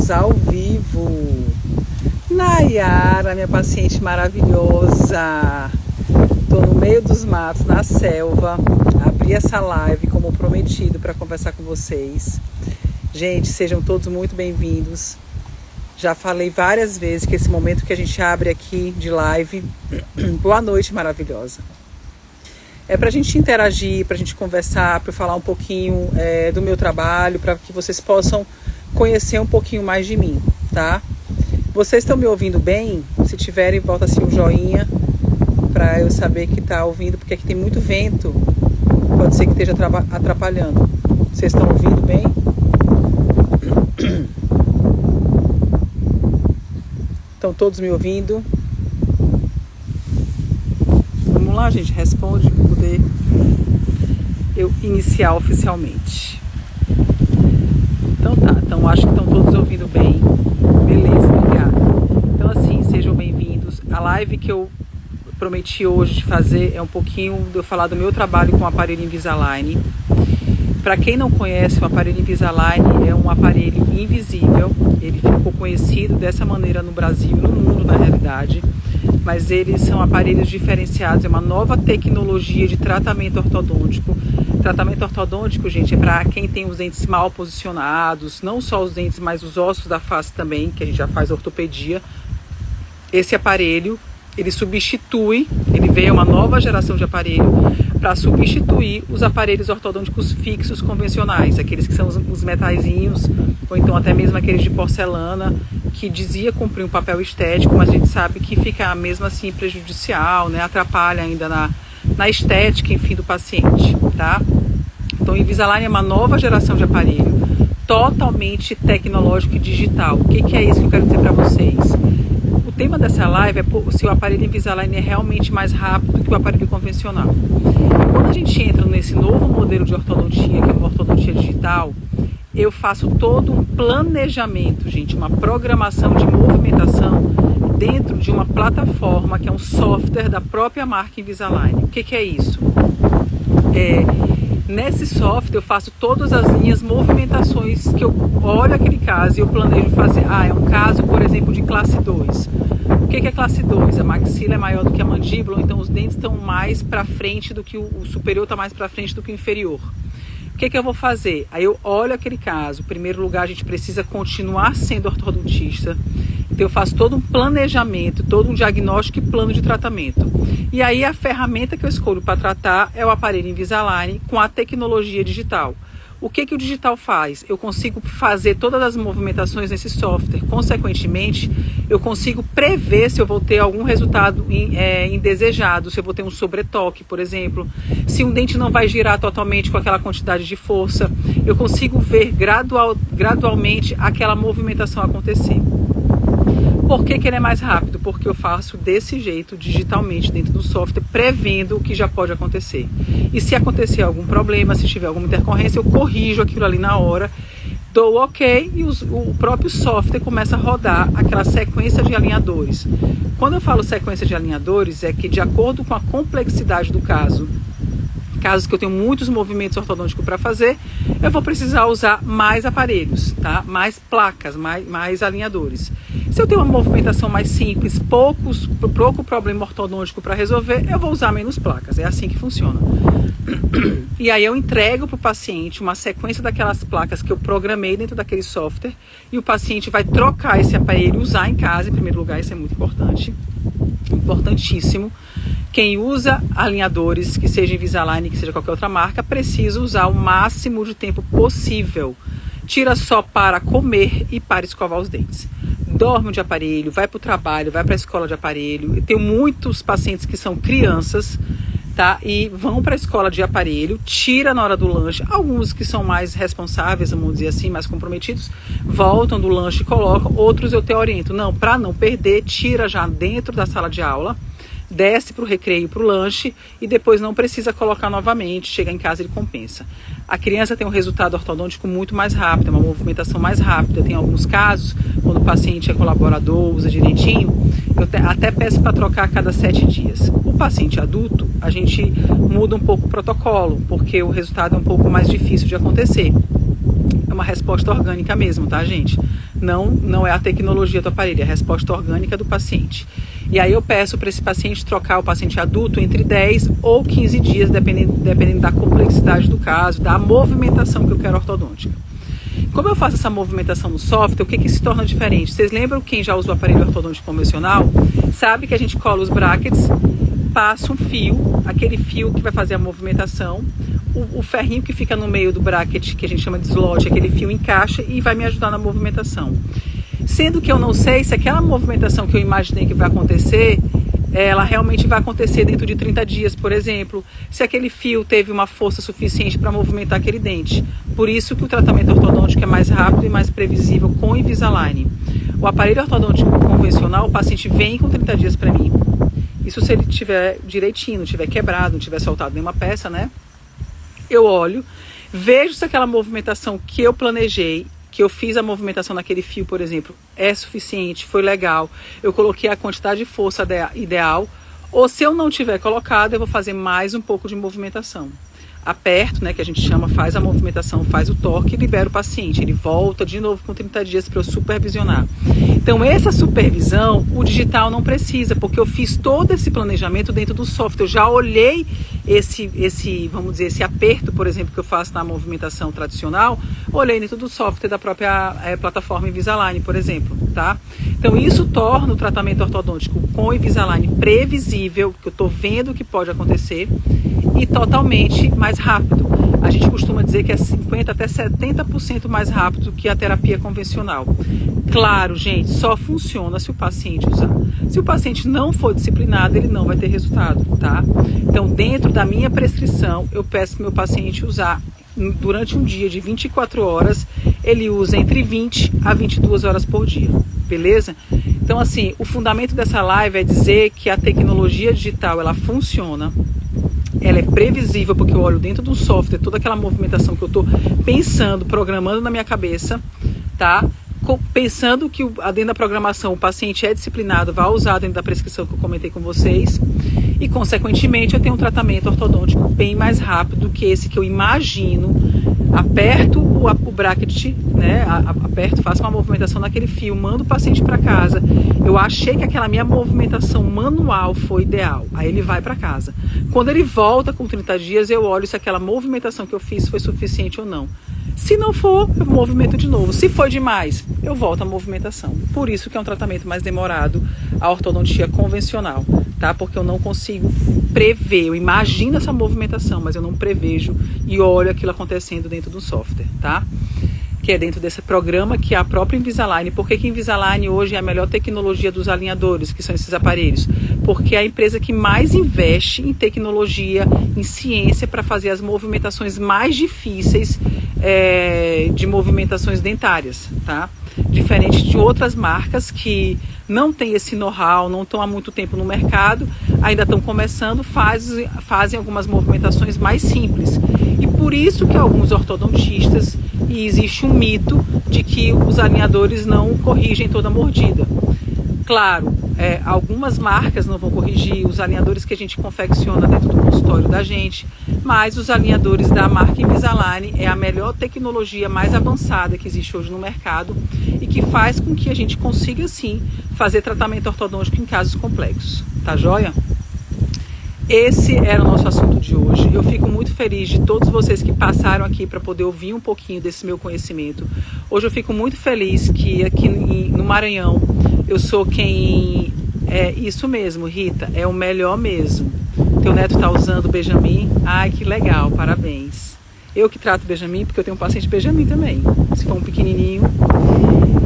bem-vindos ao vivo. Nayara, minha paciente maravilhosa. Tô no meio dos matos, na selva. Abri essa live como prometido para conversar com vocês. Gente, sejam todos muito bem-vindos. Já falei várias vezes que esse momento que a gente abre aqui de live, boa noite maravilhosa, é para a gente interagir, para a gente conversar, para eu falar um pouquinho do meu trabalho, para que vocês possam conhecer um pouquinho mais de mim, tá? Vocês estão me ouvindo bem? Se tiverem, volta assim um joinha para eu saber que está ouvindo, porque aqui tem muito vento, pode ser que esteja atrapalhando. Vocês estão ouvindo bem? Estão todos me ouvindo? Vamos lá, gente, responde para poder eu iniciar oficialmente. Então tá, então acho que estão todos ouvindo bem. Beleza, obrigada. Então assim, sejam bem-vindos. A live que eu prometi hoje de fazer é um pouquinho de eu falar do meu trabalho com o aparelho Invisalign. Para quem não conhece, o aparelho Invisalign é um aparelho invisível. Ele ficou conhecido dessa maneira no Brasil e no mundo, na realidade. Mas eles são aparelhos diferenciados, é uma nova tecnologia de tratamento ortodôntico. Tratamento ortodôntico, gente, é para quem tem os dentes mal posicionados, não só os dentes, mas os ossos da face também, que a gente já faz ortopedia. Esse aparelho, ele substitui, ele veio uma nova geração de aparelho para substituir os aparelhos ortodônticos fixos convencionais, aqueles que são os metaizinhos, ou então até mesmo aqueles de porcelana, que dizia cumprir um papel estético, mas a gente sabe que fica mesmo assim prejudicial, né? Atrapalha ainda na estética, enfim, do paciente, tá? Então o Invisalign é uma nova geração de aparelho, totalmente tecnológico e digital. O que é isso que eu quero dizer para vocês? O tema dessa live é se o aparelho Invisalign é realmente mais rápido que o aparelho convencional. Quando a gente entra nesse novo modelo de ortodontia, que é uma ortodontia digital, eu faço todo um planejamento, gente, uma programação de movimentação dentro de uma plataforma que é um software da própria marca Invisalign. O que é isso? Nesse software eu faço todas as minhas movimentações que eu olho aquele caso e eu planejo fazer. É um caso, por exemplo, de classe 2. O que é classe 2? A maxila é maior do que a mandíbula, ou então os dentes estão mais para frente do que o superior está mais para frente do que o inferior. O que eu vou fazer? Aí eu olho aquele caso. Em primeiro lugar, a gente precisa continuar sendo ortodontista. Então eu faço todo um planejamento, todo um diagnóstico e plano de tratamento. E aí a ferramenta que eu escolho para tratar é o aparelho Invisalign com a tecnologia digital. O que o digital faz? Eu consigo fazer todas as movimentações nesse software. Consequentemente, eu consigo prever se eu vou ter algum resultado indesejado, se eu vou ter um sobretoque, por exemplo. Se um dente não vai girar totalmente com aquela quantidade de força. Eu consigo ver gradualmente aquela movimentação acontecer. Por que ele é mais rápido? Porque eu faço desse jeito, digitalmente, dentro do software, prevendo o que já pode acontecer. E se acontecer algum problema, se tiver alguma intercorrência, eu corrijo aquilo ali na hora, dou ok e o próprio software começa a rodar aquela sequência de alinhadores. Quando eu falo sequência de alinhadores, é que de acordo com a complexidade do casos que eu tenho muitos movimentos ortodônticos para fazer, eu vou precisar usar mais aparelhos, tá? Mais placas, mais alinhadores. Se eu tenho uma movimentação mais simples, pouco problema ortodôntico para resolver, eu vou usar menos placas. É assim que funciona. E aí eu entrego para o paciente uma sequência daquelas placas que eu programei dentro daquele software e o paciente vai trocar esse aparelho e usar em casa, em primeiro lugar, isso é muito importante, importantíssimo. Quem usa alinhadores, que seja Invisalign, que seja qualquer outra marca, precisa usar o máximo de tempo possível. Tira só para comer e para escovar os dentes. Dorme de aparelho, vai para o trabalho, vai para a escola de aparelho. Eu tenho muitos pacientes que são crianças, tá? E vão para a escola de aparelho, tira na hora do lanche. Alguns que são mais responsáveis, vamos dizer assim, mais comprometidos, voltam do lanche e colocam. Outros eu te oriento. Não, para não perder, tira já dentro da sala de aula, desce para o recreio, para o lanche e depois não precisa colocar novamente, chega em casa e ele compensa. A criança tem um resultado ortodôntico muito mais rápido, uma movimentação mais rápida. Tem alguns casos, quando o paciente é colaborador, usa direitinho, eu até peço para trocar a cada 7 dias. O paciente adulto, a gente muda um pouco o protocolo, porque o resultado é um pouco mais difícil de acontecer. é uma resposta orgânica mesmo, tá, gente? Não é a tecnologia do aparelho, é a resposta orgânica do paciente. E aí eu peço para esse paciente trocar, o paciente adulto, entre 10 ou 15 dias, dependendo da complexidade do caso, da movimentação que eu quero ortodôntica. Como eu faço essa movimentação no software, o que se torna diferente? Vocês lembram, quem já usa o aparelho ortodôntico convencional, sabe que a gente cola os brackets, passa um fio, aquele fio que vai fazer a movimentação, o ferrinho que fica no meio do bracket, que a gente chama de slot, aquele fio encaixa e vai me ajudar na movimentação. Sendo que eu não sei se aquela movimentação que eu imaginei que vai acontecer, ela realmente vai acontecer dentro de 30 dias, por exemplo, se aquele fio teve uma força suficiente para movimentar aquele dente. Por isso que o tratamento ortodôntico é mais rápido e mais previsível com Invisalign. O aparelho ortodôntico convencional, o paciente vem com 30 dias para mim. Isso se ele tiver direitinho, não tiver quebrado, não tiver soltado nenhuma peça, né? Eu olho, vejo se aquela movimentação que eu planejei, que eu fiz a movimentação naquele fio, por exemplo, é suficiente, foi legal, eu coloquei a quantidade de força ideal, ou se eu não tiver colocado, eu vou fazer mais um pouco de movimentação. Aperto, né, que a gente chama, faz a movimentação, faz o torque e libera o paciente. Ele volta de novo com 30 dias para eu supervisionar. Então, essa supervisão, o digital não precisa, porque eu fiz todo esse planejamento dentro do software. Eu já olhei vamos dizer, esse aperto, por exemplo, que eu faço na movimentação tradicional, olhei dentro do software da própria plataforma Invisalign, por exemplo, tá? Então, isso torna o tratamento ortodôntico com Invisalign previsível, que eu estou vendo o que pode acontecer, e totalmente mais rápido. A gente costuma dizer que é 50% até 70% mais rápido que a terapia convencional. Claro, gente, só funciona se o paciente usar. Se o paciente não for disciplinado, ele não vai ter resultado, tá? Então, dentro da minha prescrição, eu peço para o meu paciente usar durante um dia de 24 horas, ele usa entre 20 a 22 horas por dia, beleza? Então, assim, o fundamento dessa live é dizer que a tecnologia digital, ela funciona, ela é previsível, porque eu olho dentro do software toda aquela movimentação que eu estou pensando, programando na minha cabeça, tá? Pensando que dentro da programação o paciente é disciplinado, vai usar dentro da prescrição que eu comentei com vocês, e consequentemente eu tenho um tratamento ortodôntico bem mais rápido que esse que eu imagino. Aperto o bracket, né? Aperto, faço uma movimentação naquele fio, mando o paciente para casa. Eu achei que aquela minha movimentação manual foi ideal. Aí ele vai para casa. Quando ele volta com 30 dias, eu olho se aquela movimentação que eu fiz foi suficiente ou não. Se não for, eu movimento de novo. Se for demais, eu volto à movimentação. Por isso que é um tratamento mais demorado, a ortodontia convencional, tá? Porque eu não consigo prever, eu imagino essa movimentação, mas eu não prevejo e olho aquilo acontecendo dentro do software, tá? Que é dentro desse programa que é a própria Invisalign. Por que Invisalign hoje é a melhor tecnologia dos alinhadores, que são esses aparelhos? Porque é a empresa que mais investe em tecnologia, em ciência, para fazer as movimentações mais difíceis de movimentações dentárias, tá? Diferente de outras marcas que não têm esse know-how, não estão há muito tempo no mercado, ainda estão começando, fazem algumas movimentações mais simples. E por isso que alguns ortodontistas, e existe um mito de que os alinhadores não corrigem toda a mordida. Claro, algumas marcas não vão corrigir os alinhadores que a gente confecciona dentro do consultório da gente, mas os alinhadores da marca Invisalign é a melhor tecnologia mais avançada que existe hoje no mercado e que faz com que a gente consiga, sim, fazer tratamento ortodôntico em casos complexos. Tá joia? Esse era o nosso assunto de hoje. Eu fico muito feliz de todos vocês que passaram aqui para poder ouvir um pouquinho desse meu conhecimento. Hoje eu fico muito feliz que aqui no Maranhão eu sou quem... É isso mesmo, Rita, é o melhor mesmo. Teu neto está usando o Benjamin. Ai, que legal, parabéns. Eu que trato o Benjamin, porque eu tenho um paciente Benjamin também, se for um pequenininho.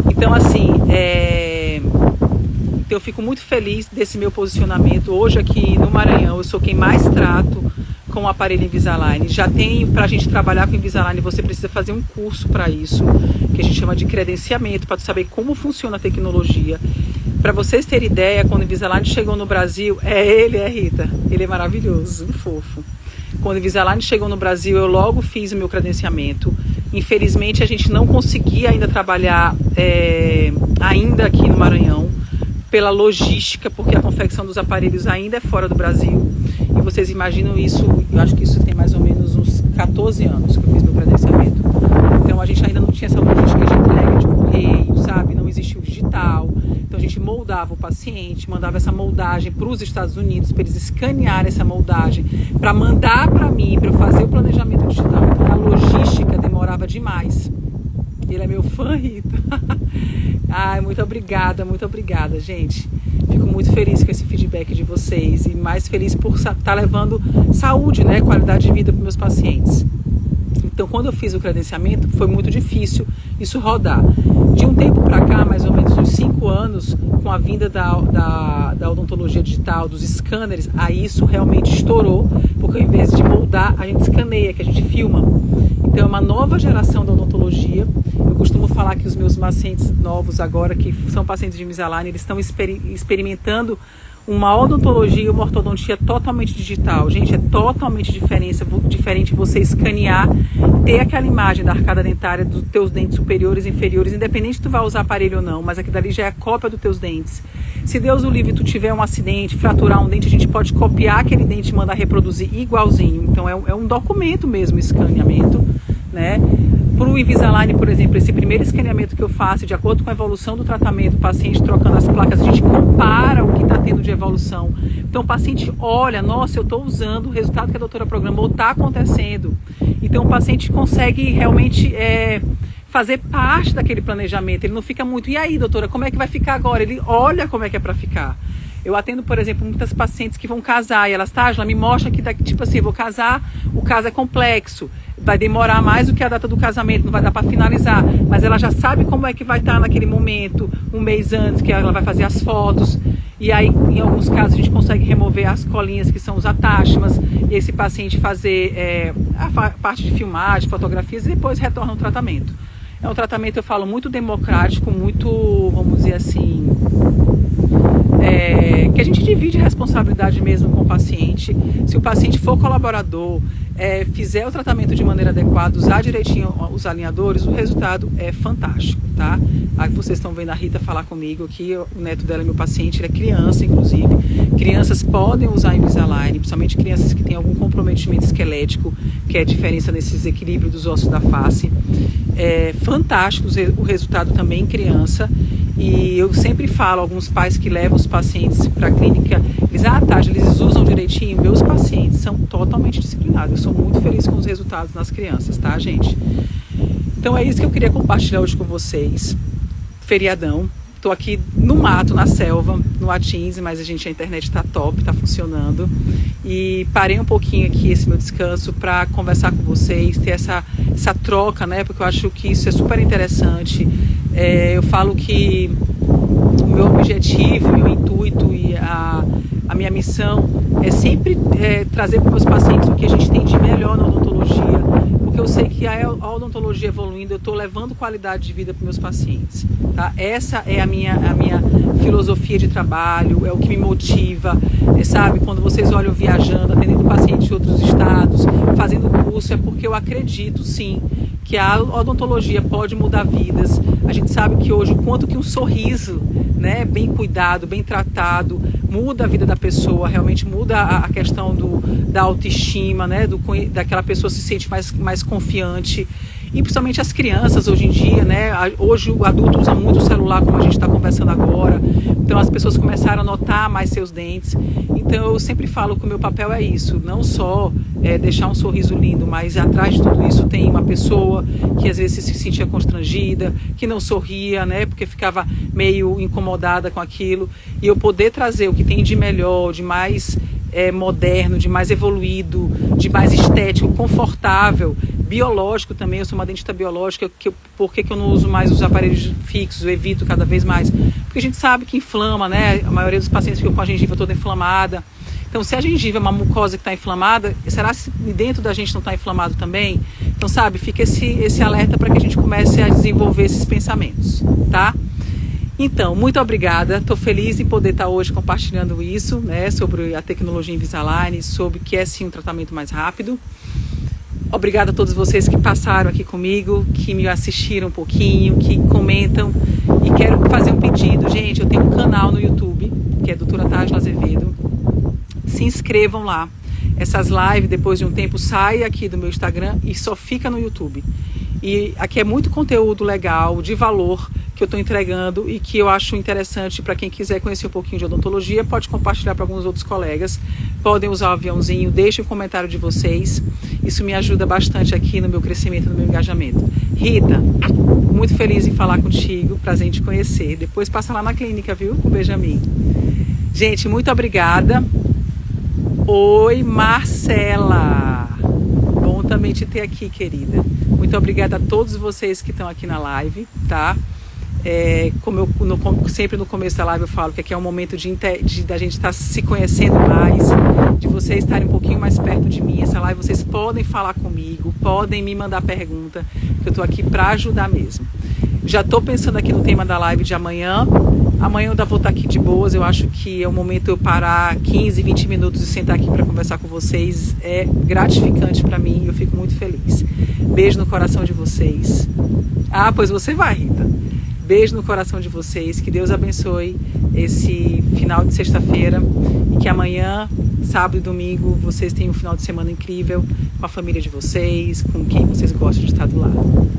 Então, assim, eu fico muito feliz desse meu posicionamento. Hoje aqui no Maranhão, eu sou quem mais trato com o aparelho Invisalign. Já tem, para a gente trabalhar com Invisalign, você precisa fazer um curso para isso, que a gente chama de credenciamento, para saber como funciona a tecnologia. Para vocês terem ideia, quando o Invisalign chegou no Brasil, Rita, ele é maravilhoso, um fofo. Quando o Invisalign chegou no Brasil, eu logo fiz o meu credenciamento. Infelizmente, a gente não conseguia ainda trabalhar ainda aqui no Maranhão, pela logística, porque a confecção dos aparelhos ainda é fora do Brasil. E vocês imaginam isso, eu acho que isso tem mais ou menos uns 14 anos que eu fiz meu credenciamento. Então a gente ainda não tinha essa logística de entrega de correio, sabe? Não existia o digital. Então a gente moldava o paciente, mandava essa moldagem para os Estados Unidos, para eles escanearem essa moldagem, para mandar para mim, para eu fazer o planejamento digital. Então a logística demorava demais. Ele é meu fã, Rita. Ai, muito obrigada, gente. Fico muito feliz com esse feedback de vocês e mais feliz por estar levando saúde, né, qualidade de vida para meus pacientes. Então, quando eu fiz o credenciamento, foi muito difícil isso rodar. De um tempo para cá, mais ou menos uns 5 anos, com a vinda da odontologia digital, dos scanners, aí isso realmente estourou, porque ao invés de moldar, a gente escaneia, que a gente filma. Então, é uma nova geração da odontologia. Eu costumo falar que os meus pacientes novos agora, que são pacientes de Invisalign, eles estão experimentando uma odontologia e uma ortodontia totalmente digital. Gente, é totalmente diferente você escanear, ter aquela imagem da arcada dentária dos teus dentes superiores e inferiores, independente se tu vai usar aparelho ou não, mas aquilo dali já é a cópia dos teus dentes. Se Deus o livre, tu tiver um acidente, fraturar um dente, a gente pode copiar aquele dente e mandar reproduzir igualzinho. Então é um documento mesmo, escaneamento, né? Para o Invisalign, por exemplo, esse primeiro escaneamento que eu faço, de acordo com a evolução do tratamento, o paciente trocando as placas, a gente compara o que está tendo de evolução. Então o paciente olha, nossa, eu estou usando, o resultado que a doutora programou está acontecendo. Então o paciente consegue realmente fazer parte daquele planejamento. Ele não fica muito, e aí, doutora, como é que vai ficar agora? Ele olha como é que é para ficar. Eu atendo, por exemplo, muitas pacientes que vão casar e elas, ela me mostra que, tipo assim, eu vou casar, o caso é complexo, vai demorar mais do que a data do casamento, não vai dar para finalizar, mas ela já sabe como é que vai estar naquele momento, um mês antes, que ela vai fazer as fotos, e aí, em alguns casos, a gente consegue remover as colinhas, que são os attachments, e esse paciente fazer a parte de filmagem, fotografias, e depois retorna ao tratamento. É um tratamento, eu falo, muito democrático, muito, vamos dizer assim, que a gente divide a responsabilidade mesmo com o paciente. Se o paciente for colaborador, fizer o tratamento de maneira adequada, usar direitinho os alinhadores, o resultado é fantástico, tá? Aí vocês estão vendo a Rita falar comigo aqui, o neto dela é meu paciente, ele é criança, inclusive. Crianças podem usar Invisalign, principalmente crianças que têm algum comprometimento esquelético, que é a diferença nesse desequilíbrio dos ossos da face. É fantástico o resultado também em criança. E eu sempre falo, alguns pais que levam os pacientes para a clínica, eles usam direitinho. Meus pacientes são totalmente disciplinados. Eu sou muito feliz com os resultados nas crianças, tá, gente? Então é isso que eu queria compartilhar hoje com vocês. Feriadão. Estou aqui no mato, na selva, no Atins, mas a internet está top, está funcionando. E parei um pouquinho aqui esse meu descanso para conversar com vocês, ter essa troca, né? Porque eu acho que isso é super interessante. Eu falo que o meu objetivo, o meu intuito e a minha missão é sempre trazer para os meus pacientes o que a gente tem de melhor na odontologia, porque eu sei que a odontologia evoluindo, eu estou levando qualidade de vida para meus pacientes, tá? Essa é a minha filosofia de trabalho, é o que me motiva, sabe? Quando vocês olham viajando, atendendo pacientes de outros estados, fazendo curso, é porque eu acredito, sim, que a odontologia pode mudar vidas. A gente sabe que hoje o quanto que um sorriso, né, bem cuidado, bem tratado, muda a vida da pessoa, realmente muda a questão da autoestima, né, daquela pessoa se sente mais confiante. E principalmente as crianças hoje em dia, né? Hoje o adulto usa muito o celular, como a gente está conversando agora. Então as pessoas começaram a notar mais seus dentes. Então eu sempre falo que o meu papel é isso, não só deixar um sorriso lindo, mas atrás de tudo isso tem uma pessoa que às vezes se sentia constrangida, que não sorria, né? Porque ficava meio incomodada com aquilo. E eu poder trazer o que tem de melhor, de mais moderno, de mais evoluído, de mais estético, confortável, biológico também. Eu sou uma dentista biológica, por que eu não uso mais os aparelhos fixos, eu evito cada vez mais? Porque a gente sabe que inflama, né? A maioria dos pacientes ficam com a gengiva toda inflamada. Então, se a gengiva é uma mucosa que está inflamada, será que dentro da gente não está inflamado também? Então, sabe, fica esse alerta para que a gente comece a desenvolver esses pensamentos, tá? Então, muito obrigada. Estou feliz em poder estar hoje compartilhando isso, né, sobre a tecnologia Invisalign, sobre o que é sim um tratamento mais rápido. Obrigada a todos vocês que passaram aqui comigo, que me assistiram um pouquinho, que comentam. E quero fazer um pedido, gente. Eu tenho um canal no YouTube, que é Doutora Tágila Azevedo. Se inscrevam lá. Essas lives, depois de um tempo, saem aqui do meu Instagram e só fica no YouTube. E aqui é muito conteúdo legal, de valor, que eu estou entregando e que eu acho interessante para quem quiser conhecer um pouquinho de odontologia. Pode compartilhar para alguns outros colegas, podem usar o aviãozinho, deixem o comentário de vocês, isso me ajuda bastante aqui no meu crescimento, no meu engajamento. Rita, muito feliz em falar contigo, prazer em te conhecer. Depois passa lá na clínica, viu, com o Benjamin. Gente, muito obrigada. Oi, Marcela, bom também te ter aqui, querida. Muito obrigada a todos vocês que estão aqui na live, tá? Como eu sempre no começo da live eu falo que aqui é um momento da gente estar se conhecendo mais, de vocês estarem um pouquinho mais perto de mim. Essa live vocês podem falar comigo, podem me mandar pergunta, que eu estou aqui para ajudar mesmo. Já estou pensando aqui no tema da live de amanhã. Amanhã eu ainda vou estar aqui de boas. Eu acho que é o momento de eu parar 15, 20 minutos e sentar aqui para conversar com vocês. É gratificante para mim e eu fico muito feliz. Beijo no coração de vocês. Ah, pois você vai, Rita. Beijo no coração de vocês, que Deus abençoe esse final de sexta-feira e que amanhã, sábado e domingo, vocês tenham um final de semana incrível com a família de vocês, com quem vocês gostam de estar do lado.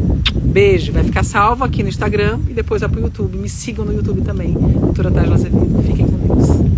Beijo, vai ficar salvo aqui no Instagram e depois vai pro YouTube. Me sigam no YouTube também, Doutora Táslia Azevedo. Fiquem com Deus.